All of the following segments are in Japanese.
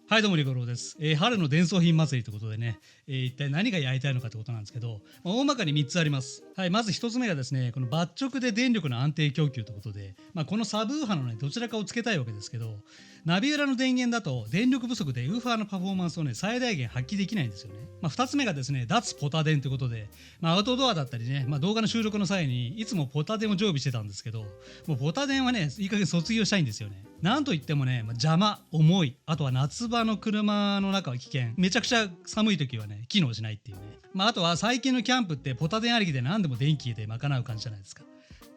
はい、どうもリコロウです。春の伝送品祭りということでね、一体何がやりたいのかということなんですけど、大まかに3つあります。はい、まず1つ目がですね、この抜直で電力の安定供給ということで、このサブウーファーのね、どちらかをつけたいわけですけど、ナビ裏の電源だと電力不足でウーファーのパフォーマンスをね、最大限発揮できないんですよね。2つ目がですね、脱ポタ電ということで、アウトドアだったりね、動画の収録の際にいつもポタ電を常備してたんですけど、もうポタ電はね、いい加減卒業したいんですよね。なんといってもね、邪魔、重い、あとは夏場の車の中は危険、めちゃくちゃ寒い時はね、機能しないっていうね。あとは最近のキャンプってポタ電ありきで何でも電気で賄う感じじゃないですか。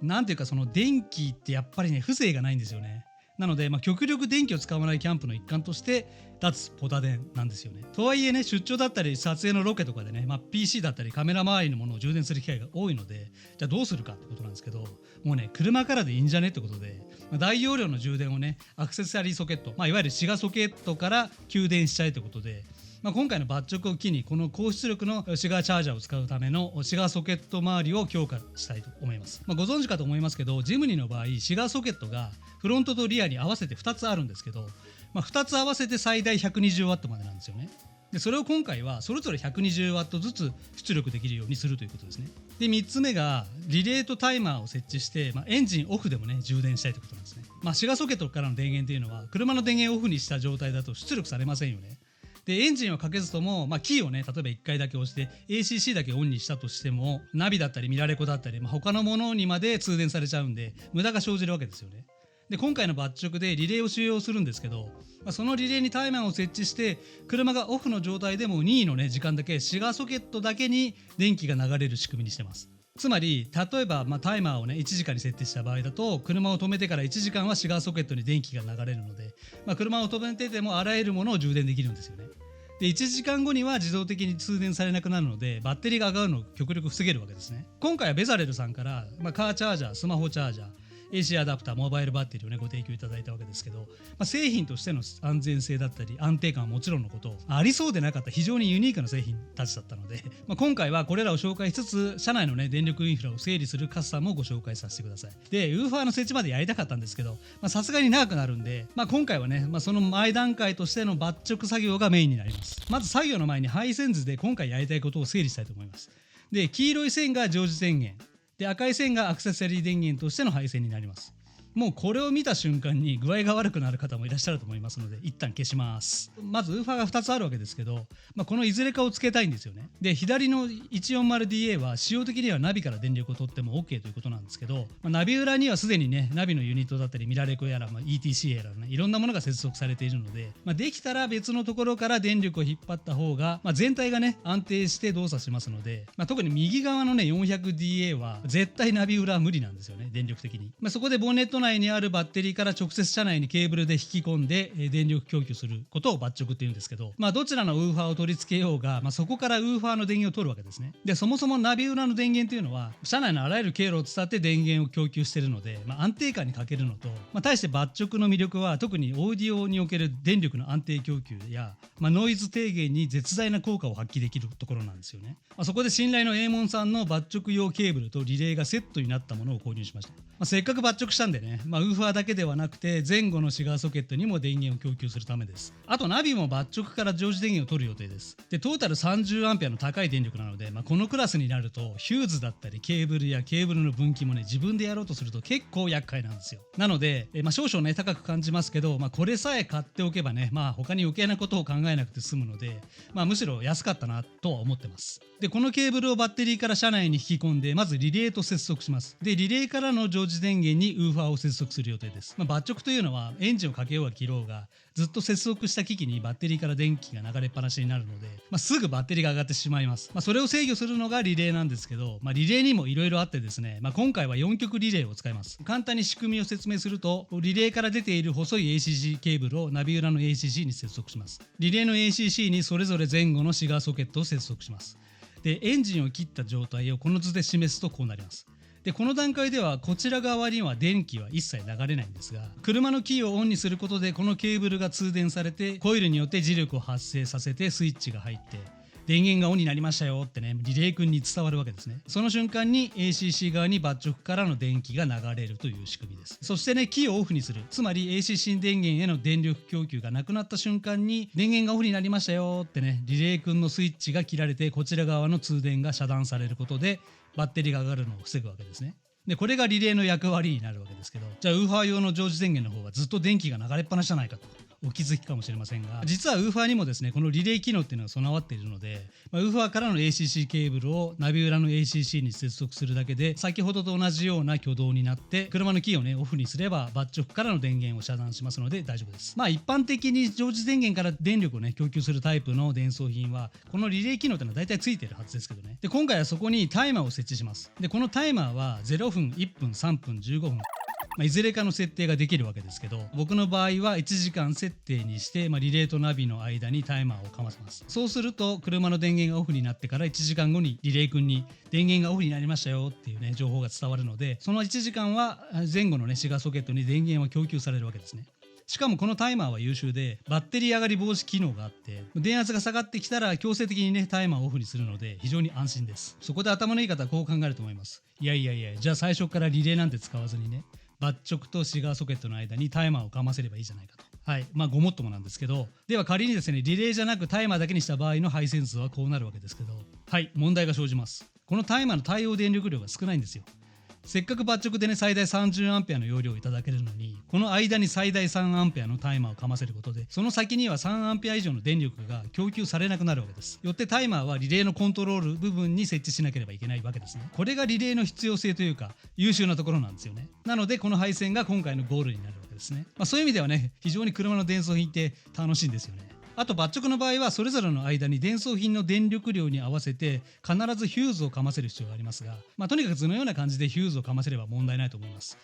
なんていうかその電気ってやっぱりね、風情がないんですよね。なので、極力電気を使わないキャンプの一環として脱ポタ電なんですよね。とはいえね、出張だったり撮影のロケとかでね、PC だったりカメラ周りのものを充電する機会が多いので、じゃあどうするかってことなんですけど、もうね、車からでいいんじゃねってことで、大容量の充電をね、アクセサリーソケット、いわゆるシガソケットから給電しちゃえということで、今回の抜直を機にこの高出力のシガーチャージャーを使うためのシガーソケット周りを強化したいと思います。ご存知かと思いますけど、ジムニの場合シガーソケットがフロントとリアに合わせて2つあるんですけど、2つ合わせて最大 120W までなんですよね。でそれを今回はそれぞれ 120W ずつ出力できるようにするということですね。で3つ目がリレーとタイマーを設置して、エンジンオフでもね充電したいということなんですね。シガーソケットからの電源というのは車の電源をオフにした状態だと出力されませんよね。でエンジンをかけずとも、キーをね例えば1回だけ押して ACC だけオンにしたとしてもナビだったりミラレコだったり、他のものにまで通電されちゃうんで無駄が生じるわけですよね。で今回の抜直でリレーを使用するんですけど、そのリレーにタイマーを設置して車がオフの状態でも任意のね時間だけシガーソケットだけに電気が流れる仕組みにしてます。つまり例えば、タイマーをね1時間に設定した場合だと車を止めてから1時間はシガーソケットに電気が流れるので、車を止めててもあらゆるものを充電できるんですよね。で1時間後には自動的に通電されなくなるのでバッテリーが上がるのを極力防げるわけですね。今回はベザレルさんから、カーチャージャー、スマホチャージャー、AC アダプター、モバイルバッテリーをねご提供いただいたわけですけど、製品としての安全性だったり安定感はもちろんのこと、ありそうでなかった非常にユニークな製品たちだったので、今回はこれらを紹介しつつ社内のね電力インフラを整理するカスタムをご紹介させてください。でウーファーの設置までやりたかったんですけど、さすがに長くなるんで、今回はね、その前段階としての抜直作業がメインになります。まず作業の前に配線図で今回やりたいことを整理したいと思います。で黄色い線が常時電源で赤い線がアクセサリー電源としての配線になります。もうこれを見た瞬間に具合が悪くなる方もいらっしゃると思いますので一旦消します。まずウーファーが2つあるわけですけど、このいずれかをつけたいんですよね。で左の 140DA は使用的にはナビから電力を取っても OK ということなんですけど、ナビ裏にはすでにねナビのユニットだったりミラレコやら、ETC やらねいろんなものが接続されているので、できたら別のところから電力を引っ張った方が、全体がね安定して動作しますので、特に右側のね 400DA は絶対ナビ裏は無理なんですよね電力的に。そこでボンネット内にあるバッテリーから直接車内にケーブルで引き込んで電力供給することを抜直っていうんですけど、どちらのウーファーを取り付けようが、そこからウーファーの電源を取るわけですね。でそもそもナビ裏の電源というのは車内のあらゆる経路を伝って電源を供給しているので、安定感に欠けるのと、対して抜直の魅力は特にオーディオにおける電力の安定供給や、ノイズ低減に絶大な効果を発揮できるところなんですよね。そこで信頼のエーモンさんの抜直用ケーブルとリレーがセットになったものを購入しました。せっかく抜直したんでね、ウーファーだけではなくて前後のシガーソケットにも電源を供給するためです。あとナビも抜直から常時電源を取る予定です。でトータル 30A の高い電力なので、このクラスになるとヒューズだったりケーブルやケーブルの分岐もね自分でやろうとすると結構厄介なんですよ。なので、少々ね高く感じますけど、これさえ買っておけばね、他に余計なことを考えなくて済むので、むしろ安かったなとは思ってます。でこのケーブルをバッテリーから車内に引き込んでまずリレーと接続します。でリレーからの常時電源にウーファーを接続する予定です。抜直というのはエンジンをかけようが切ろうがずっと接続した機器にバッテリーから電気が流れっぱなしになるので、すぐバッテリーが上がってしまいます。それを制御するのがリレーなんですけど、リレーにもいろいろあってですね、今回は4極リレーを使います。簡単に仕組みを説明すると、リレーから出ている細い ACC ケーブルをナビ裏の ACC に接続します。リレーの ACC にそれぞれ前後のシガーソケットを接続します。でエンジンを切った状態をこの図で示すとこうなります。でこの段階ではこちら側には電気は一切流れないんですが、車のキーをオンにすることでこのケーブルが通電されてコイルによって磁力を発生させてスイッチが入って、電源がオンになりましたよってね、リレー君に伝わるわけですね。その瞬間に ACC 側にバッチョクからの電気が流れるという仕組みです。そしてね、キーをオフにする、つまり ACC 電源への電力供給がなくなった瞬間に電源がオフになりましたよってね、リレー君のスイッチが切られて、こちら側の通電が遮断されることでバッテリーが上がるのを防ぐわけですね。でこれがリレーの役割になるわけですけど、じゃあウーファー用の常時電源の方はずっと電気が流れっぱなしじゃないかとお気づきかもしれませんが、実はウーファーにもですね、このリレー機能っていうのが備わっているので、ウーファーからの ACC ケーブルをナビ裏の ACC に接続するだけで、先ほどと同じような挙動になって、車のキーをねオフにすればバッチョクからの電源を遮断しますので大丈夫です。一般的に常時電源から電力をね供給するタイプの電装品はこのリレー機能っていうのは大体ついているはずですけどね。で今回はそこにタイマーを設置します。でこのタイマーは0分、1分、3分、15分、いずれかの設定ができるわけですけど、僕の場合は1時間設定にして、リレーとナビの間にタイマーをかませます。そうすると車の電源がオフになってから1時間後にリレー君に電源がオフになりましたよっていうね情報が伝わるので、その1時間は前後のねシガーソケットに電源は供給されるわけですね。しかもこのタイマーは優秀でバッテリー上がり防止機能があって、電圧が下がってきたら強制的にねタイマーをオフにするので非常に安心です。そこで頭のいい方はこう考えると思います。いやじゃあ最初からリレーなんて使わずにね、バッチョクとシガーソケットの間にタイマーをかませればいいじゃないかと。はい、ごもっともなんですけど、では仮にですねリレーじゃなくタイマーだけにした場合の配線数はこうなるわけですけど、はい、問題が生じます。このタイマーの対応電力量が少ないんですよ。せっかくバッチョクでね最大 30A の容量をいただけるのに、この間に最大 3A のタイマーをかませることで、その先には 3A 以上の電力が供給されなくなるわけです。よってタイマーはリレーのコントロール部分に設置しなければいけないわけですね。これがリレーの必要性というか優秀なところなんですよね。なのでこの配線が今回のゴールになるわけですね。そういう意味ではね、非常に車の電装品って楽しいんですよね。あとバッチョクの場合はそれぞれの間に電装品の電力量に合わせて必ずヒューズをかませる必要がありますが、とにかく図のような感じでヒューズをかませれば問題ないと思います。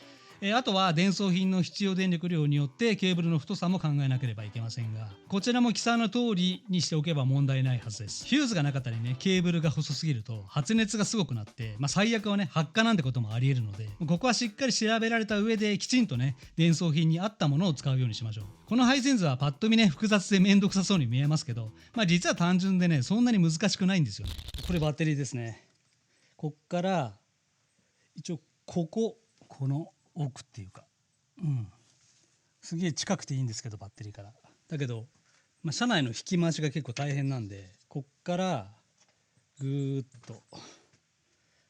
あとは電装品の必要電力量によってケーブルの太さも考えなければいけませんが、こちらも記載の通りにしておけば問題ないはずです。ヒューズがなかったりね、ケーブルが細すぎると発熱がすごくなって、最悪はね発火なんてこともありえるので、ここはしっかり調べられた上できちんとね電装品に合ったものを使うようにしましょう。この配線図はパッと見ね複雑で面倒くさそうに見えますけど、実は単純でねそんなに難しくないんですよね。これバッテリーですね。こっから一応この奥っていうか、すげえ近くていいんですけどバッテリーからだけど、車内の引き回しが結構大変なんで、こっからぐーっと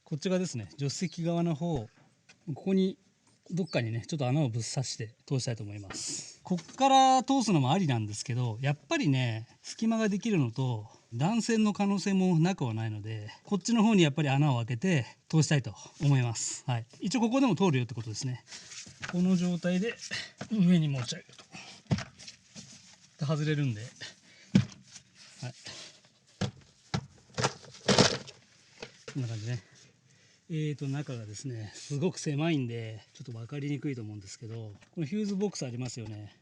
こっち側ですね、助手席側の方、ここにどっかにねちょっと穴をぶっ刺して通したいと思います。こっから通すのもありなんですけど、やっぱりね隙間ができるのと断線の可能性もなくはないので、こっちの方にやっぱり穴を開けて通したいと思います。はい、一応ここでも通るよってことですね。この状態で上に持ち上げると外れるんで、はい、こんな感じね。中がですねすごく狭いんでちょっと分かりにくいと思うんですけど、このヒューズボックスありますよね。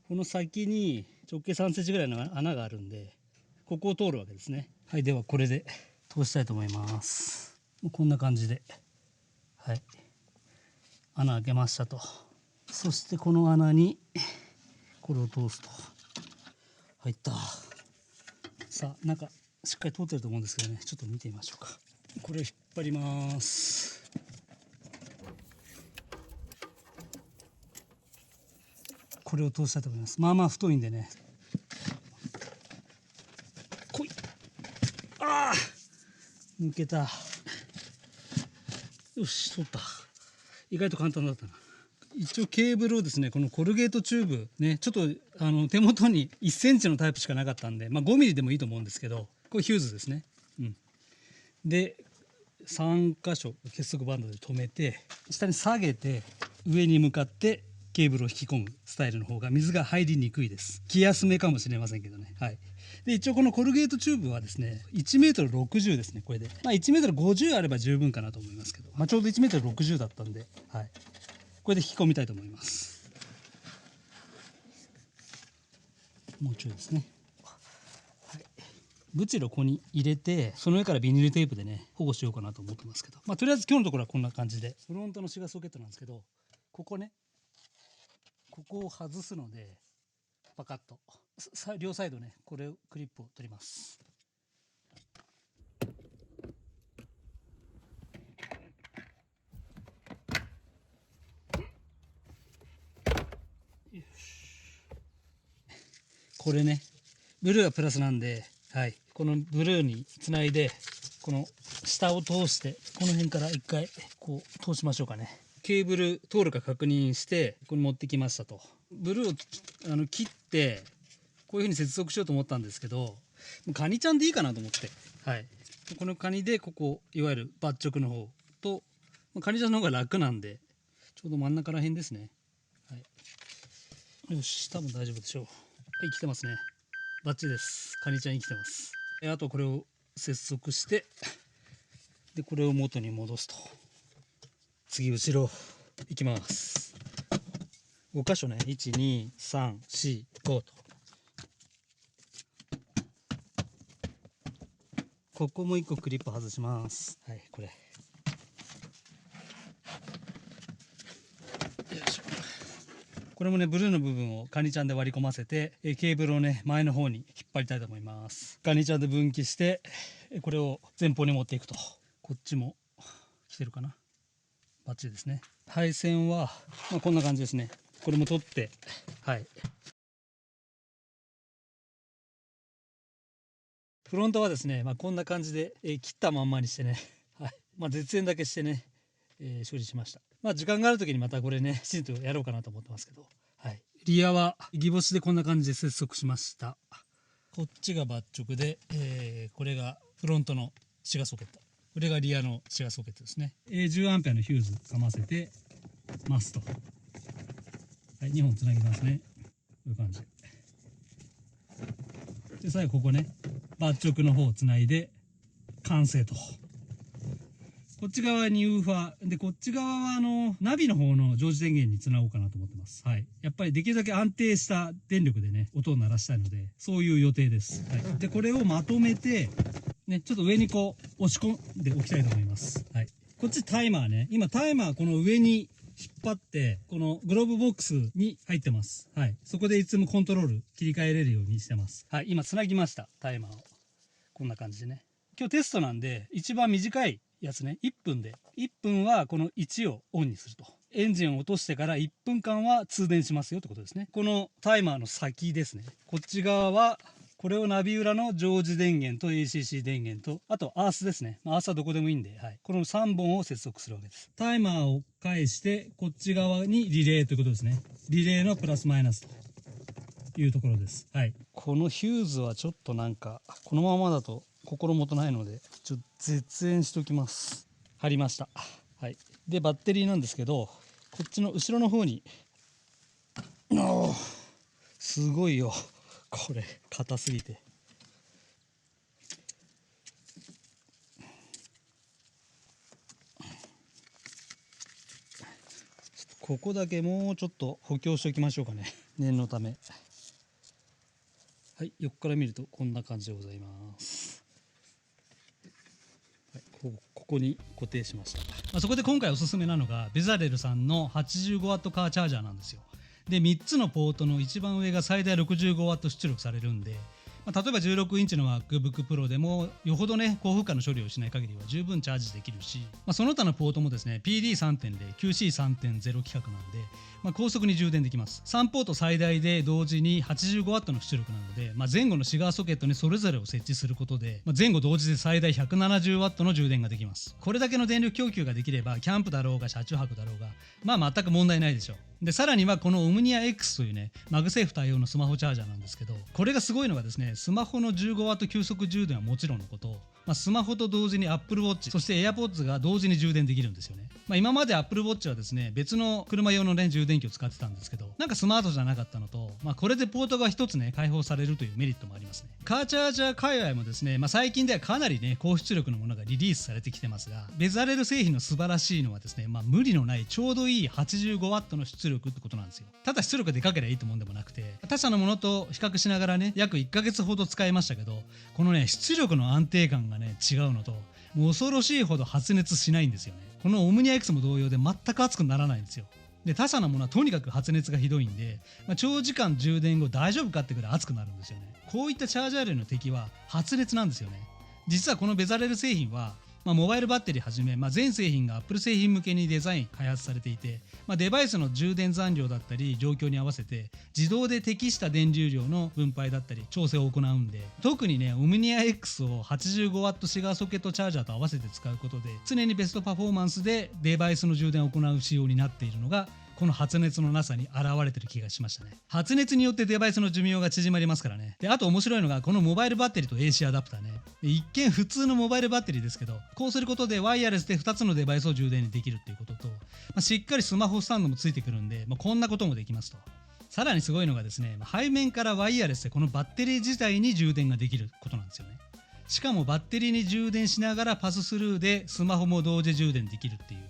この先に直径3センチぐらいの穴があるんで、ここを通るわけですね。はい、ではこれで通したいと思います。こんな感じで、はい、穴開けましたと。そしてこの穴にこれを通すと入った。さあ中しっかり通ってると思うんですけどね、ちょっと見てみましょうか。これを引っ張ります。これを通したいと思います。太いんでね、こい、抜けた。よし通った。意外と簡単だったな。一応ケーブルをですね、このコルゲートチューブね、ちょっと手元に1センチのタイプしかなかったんで、5ミリでもいいと思うんですけど、これヒューズですね。で3箇所結束バンドで留めて、下に下げて上に向かってケーブルを引き込むスタイルの方が水が入りにくいです。気休めかもしれませんけどね。はい。で一応このコルゲートチューブはですね 1m60 ですね。これで1m50 あれば十分かなと思いますけど、ちょうど 1m60 だったんで、はい、これで引き込みたいと思います。もうちょいですね。ブチロここに入れて、その上からビニールテープでね保護しようかなと思ってますけど、とりあえず今日のところはこんな感じで、フロントのシガーソケットなんですけど、ここを外すのでパカッと両サイドね、これをクリップを取ります。これね、ブルーはプラスなんで、はい、このブルーにつないで、この下を通して、この辺から一回こう通しましょうかね。ケーブル通るか確認して、ここに持ってきましたと。ブルーを切って、こういう風に接続しようと思ったんですけど、もうカニちゃんでいいかなと思って、はい、このカニでここ、いわゆる抜直の方と、カニちゃんの方が楽なんで、ちょうど真ん中ら辺ですね。はい、よし、多分大丈夫でしょう。はい、来てますね。バッチリです。カニちゃん生きてます。あとこれを接続して、でこれを元に戻すと。次後ろいきます。5箇所ね、1、2、3、4、5と。ここも1個クリップ外します。はい、これ。よいしょ。これもね、ブルーの部分をカニちゃんで割り込ませて、ケーブルをね、前の方に引っ張りたいと思います。カニちゃんで分岐して、これを前方に持っていくと。こっちも来てるかな。バッチリですね。配線は、こんな感じですね。これも取って、はい。フロントはですね、こんな感じで、切ったまんまにしてね、はい、絶縁だけしてね、処理しました。時間がある時にまたこれね、きちんとやろうかなと思ってますけど、はい。リアはギボシでこんな感じで接続しました。こっちが抜直で、これがフロントのシガーソケット。これがリアのシガーソケットですね。10A のヒューズかませてますと。はい、2本つなぎますね。こういう感じで、最後ここね、抜直の方をつないで完成と。こっち側にウーファーで、こっち側はナビの方の常時電源につなごうかなと思ってます。はい。やっぱりできるだけ安定した電力でね、音を鳴らしたいので、そういう予定です。はい。で、これをまとめて、ね、ちょっと上にこう押し込んでおきたいと思います。はい。こっちタイマーね。今タイマーこの上に引っ張って、このグローブボックスに入ってます。はい。そこでいつもコントロール切り替えれるようにしてます。はい。今つなぎました。タイマーを。こんな感じでね。今日テストなんで、一番短いやつね、1分で。1分はこの1をオンにすると。エンジンを落としてから1分間は通電しますよってことですね。このタイマーの先ですね。こっち側は、これをナビ裏の常時電源と ACC 電源と、あとアースですね。アースはどこでもいいんで、はい。この3本を接続するわけです。タイマーを返して、こっち側にリレーということですね。リレーのプラスマイナスというところです。はい。このヒューズはちょっとなんか、このままだと心もとないので、ちょっと絶縁しておきます。貼りました。はい。で、バッテリーなんですけど、こっちの後ろの方に、すごいよ。これ、硬すぎて。ここだけもうちょっと補強しておきましょうかね。念のため。はい、横から見るとこんな感じでございます。はい、ここに固定しました。そこで今回おすすめなのがベザレルさんの 85W カーチャージャーなんですよ。で、3つのポートの一番上が最大 65W 出力されるんで、例えば16インチの MacBook Pro でもよほどね高負荷の処理をしない限りは十分チャージできるし、その他のポートもですね PD3.0、QC3.0 規格なんで、高速に充電できます。3ポート最大で同時に 85W の出力なので、前後のシガーソケットにそれぞれを設置することで、前後同時で最大 170W の充電ができます。これだけの電力供給ができればキャンプだろうが車中泊だろうが全く問題ないでしょう。でさらにはこのオムニア X というねマグセーフ対応のスマホチャージャーなんですけど、これがすごいのがですね、スマホの 15W 急速充電はもちろんのこと、スマホと同時に Apple Watch そして AirPods が同時に充電できるんですよね。今まで Apple Watch はですね別の車用のね充電器を使ってたんですけど、なんかスマートじゃなかったのと、これでポートが一つね開放されるというメリットもありますね。カーチャージャー界隈もですね、最近ではかなりね高出力のものがリリースされてきてますが、ベザレル製品の素晴らしいのはですね、無理のないちょうどいい 85W の出力ってことなんですよ。ただ出力でかければいいと思うんでもなくて、他社のものと比較しながらね約1ヶ月ほど使いましたけど、このね出力の安定感がね違うのと、もう恐ろしいほど発熱しないんですよね。このオムニア X も同様で全く熱くならないんですよ。で他社のものはとにかく発熱がひどいんで、長時間充電後大丈夫かってくらい熱くなるんですよね。こういったチャージャー類の敵は発熱なんですよね。実はこのベザレル製品はモバイルバッテリーはじめ、全製品が Apple 製品向けにデザイン開発されていて、デバイスの充電残量だったり状況に合わせて自動で適した電流量の分配だったり調整を行うんで、特にね Omnia X を 85W シガーソケットチャージャーと合わせて使うことで常にベストパフォーマンスでデバイスの充電を行う仕様になっているのがこの発熱のなさに現れてる気がしましたね。発熱によってデバイスの寿命が縮まりますからね。で、あと面白いのがこのモバイルバッテリーと AC アダプターね。一見普通のモバイルバッテリーですけど、こうすることでワイヤレスで2つのデバイスを充電にできるっていうことと、しっかりスマホスタンドもついてくるんで、こんなこともできますと。さらにすごいのがですね、背面からワイヤレスでこのバッテリー自体に充電ができることなんですよね。しかもバッテリーに充電しながらパススルーでスマホも同時充電できるっていう、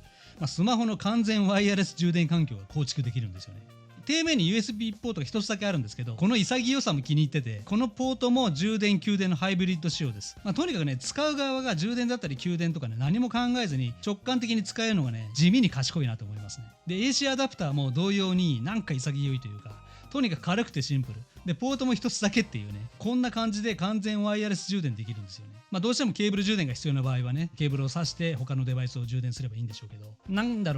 スマホの完全ワイヤレス充電環境が構築できるんですよね。底面に USB ポートが1つだけあるんですけど、この潔さも気に入ってて、このポートも充電給電のハイブリッド仕様です。とにかくね、使う側が充電だったり給電とかね、何も考えずに直感的に使えるのがね、地味に賢いなと思いますね。で AC アダプターも同様になんか潔いというか、とにかく軽くてシンプルで、ポートも1つだけっていうね、こんな感じで完全ワイヤレス充電できるんですよね。どうしてもケーブル充電が必要な場合はね、ケーブルを挿して他のデバイスを充電すればいいんでしょうけど、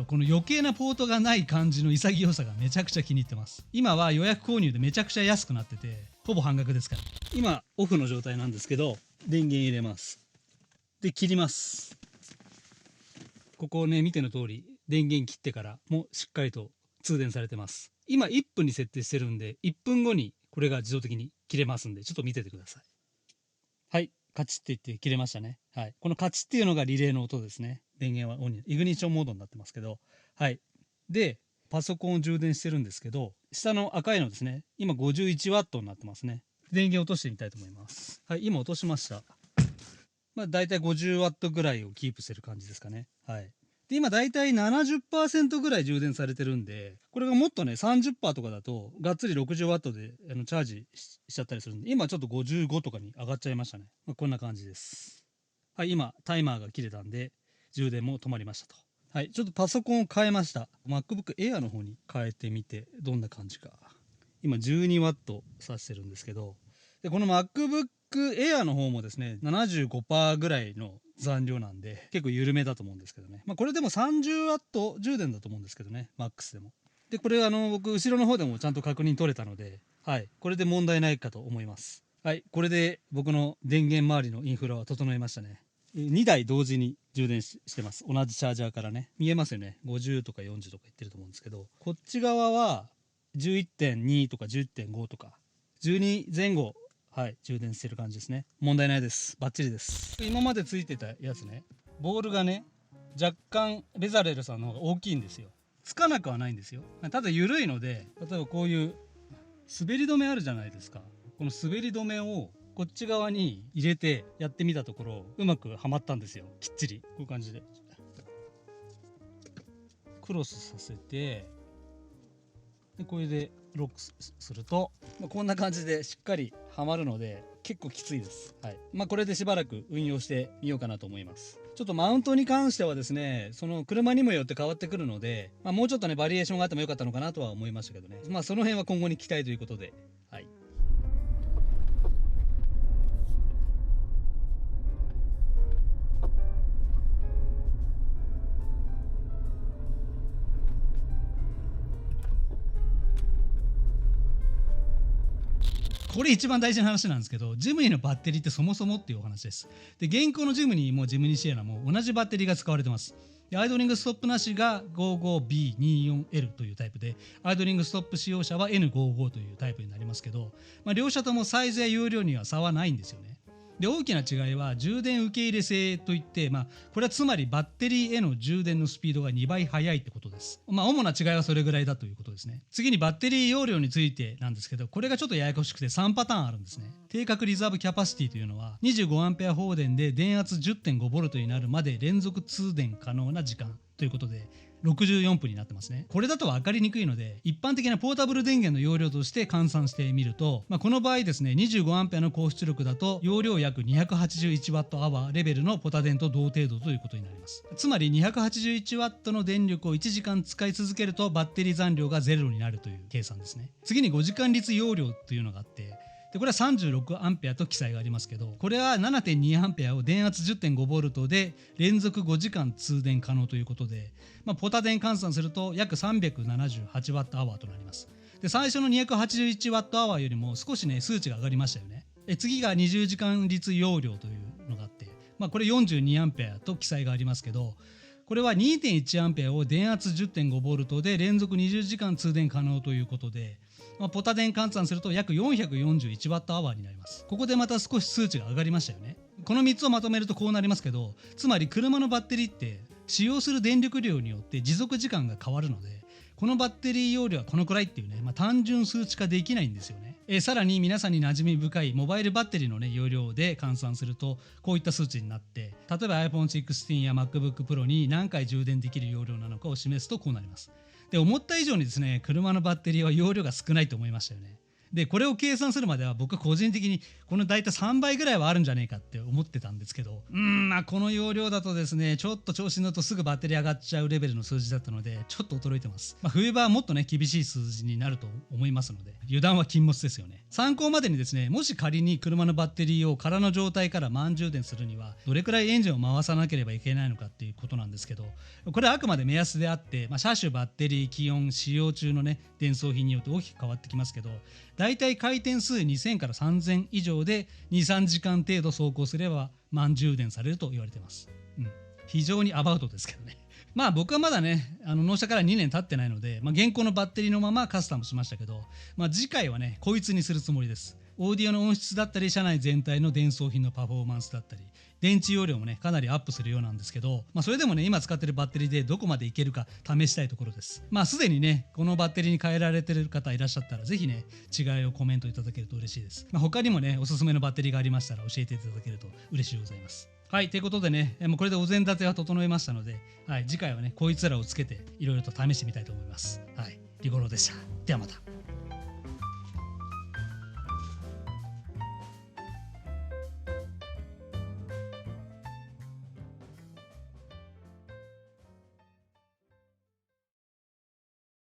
この余計なポートがない感じの潔さがめちゃくちゃ気に入ってます。今は予約購入でめちゃくちゃ安くなってて、ほぼ半額ですから。今オフの状態なんですけど、電源入れます。で切ります。ここをね見ての通り、電源切ってからもしっかりと通電されてます。今1分に設定してるんで、1分後にこれが自動的に切れますんで、ちょっと見ててください。はい、カチッっていって切れましたね。はい、このカチッっていうのがリレーの音ですね。電源はオンに、イグニッションモードになってますけど、はい。で、パソコンを充電してるんですけど、下の赤いのですね、今 51W になってますね。電源落としてみたいと思います。はい、今落としました。だいたい 50W ぐらいをキープしてる感じですかね。はい。で今だいたい 70% ぐらい充電されてるんで、これがもっとね 30% とかだとがっつり 60W でチャージ しちゃったりするんで、今ちょっと55とかに上がっちゃいましたね。こんな感じです。はい、今タイマーが切れたんで充電も止まりましたと。はい、ちょっとパソコンを変えました。 MacBook Air の方に変えてみてどんな感じか。今 12W 挿してるんですけど、でこの MacBook Air の方もですね 75% ぐらいの残量なんで結構緩めだと思うんですけどね。これでも 30W 充電だと思うんですけどね、マックスでも。でこれ僕後ろの方でもちゃんと確認取れたので、はい、これで問題ないかと思います。はい、これで僕の電源周りのインフラは整いましたね。2台同時に充電してます。同じチャージャーからね。見えますよね。50とか40とか言ってると思うんですけど、こっち側は 11.2 とか 11.5 とか12前後、はい、充電してる感じですね。問題ないです。バッチリです。今までついてたやつね、ボールがね若干ベザレルさんの方が大きいんですよ。つかなくはないんですよ。ただ緩いので、例えばこういう滑り止めあるじゃないですか。この滑り止めをこっち側に入れてやってみたところうまくはまったんですよ。きっちりこういう感じでクロスさせて、でこれでロックすると、こんな感じでしっかりはまるので結構きついです。はい、これでしばらく運用してみようかなと思います。ちょっとマウントに関してはですね、その車にもよって変わってくるので、もうちょっとねバリエーションがあってもよかったのかなとは思いましたけどね。その辺は今後に期待ということで、はい。これ一番大事な話なんですけど、ジムニーのバッテリーってそもそもっていうお話です。で現行のジムニーもジムニーシエラも同じバッテリーが使われてます。でアイドリングストップなしが 55B24L というタイプで、アイドリングストップ使用者は N55 というタイプになりますけど、両者ともサイズや容量には差はないんですよね。で大きな違いは充電受け入れ性といって、これはつまりバッテリーへの充電のスピードが2倍速いってことです。主な違いはそれぐらいだということですね。次にバッテリー容量についてなんですけど、これがちょっとややこしくて3パターンあるんですね。定格リザーブキャパシティというのは 25A 放電で電圧 10.5V になるまで連続通電可能な時間ということで64分になってますね。これだと分かりにくいので、一般的なポータブル電源の容量として換算してみると、この場合ですね 25A の高出力だと容量約 281Wh レベルのポタ電と同程度ということになります。つまり 281W の電力を1時間使い続けるとバッテリー残量がゼロになるという計算ですね。次に5時間率容量というのがあって、でこれは36アンペアと記載がありますけど、これは 7.2 アンペアを電圧 10.5 ボルトで連続5時間通電可能ということで、ポタ電換算すると約378ワットアワーとなります。で最初の281ワットアワーよりも少しね数値が上がりましたよね。次が20時間率容量というのがあって、これ42アンペアと記載がありますけど、これは 2.1 アンペアを電圧 10.5 ボルトで連続20時間通電可能ということで、ポタ電換算すると約441ワットアワーになります。ここでまた少し数値が上がりましたよね。この3つをまとめるとこうなりますけど、つまり車のバッテリーって使用する電力量によって持続時間が変わるので、このバッテリー容量はこのくらいっていうね、単純数値化できないんですよね。さらに皆さんに馴染み深いモバイルバッテリーの、容量で換算するとこういった数値になって、例えば iPhone 16や MacBook Pro に何回充電できる容量なのかを示すとこうなります。で思った以上にですね、車のバッテリーは容量が少ないと思いましたよね。でこれを計算するまでは僕は個人的にこの大体3倍ぐらいはあるんじゃねえかって思ってたんですけど、この容量だとですね、ちょっと調子に乗るとすぐバッテリー上がっちゃうレベルの数字だったので、ちょっと驚いてます。冬場はもっとね厳しい数字になると思いますので、油断は禁物ですよね。参考までにですね、もし仮に車のバッテリーを空の状態から満充電するにはどれくらいエンジンを回さなければいけないのかっていうことなんですけど、これはあくまで目安であって、車種、バッテリー、気温、使用中のね電装品によって大きく変わってきますけど、だいたい回転数2000から3000以上で 2,3 時間程度走行すれば満充電されると言われています。非常にアバウトですけどね。僕はまだね納車から2年経ってないので、現行のバッテリーのままカスタムしましたけど、次回はねこいつにするつもりです。オーディオの音質だったり車内全体の電装品のパフォーマンスだったり電池容量もねかなりアップするようなんですけど、それでもね今使ってるバッテリーでどこまでいけるか試したいところです。すでにねこのバッテリーに変えられてる方いらっしゃったらぜひね違いをコメントいただけると嬉しいです。他にもねおすすめのバッテリーがありましたら教えていただけると嬉しいございます。はい、ということでね、もうこれでお膳立ては整えましたので、次回はねこいつらをつけていろいろと試してみたいと思います。リゴロでした。ではまた。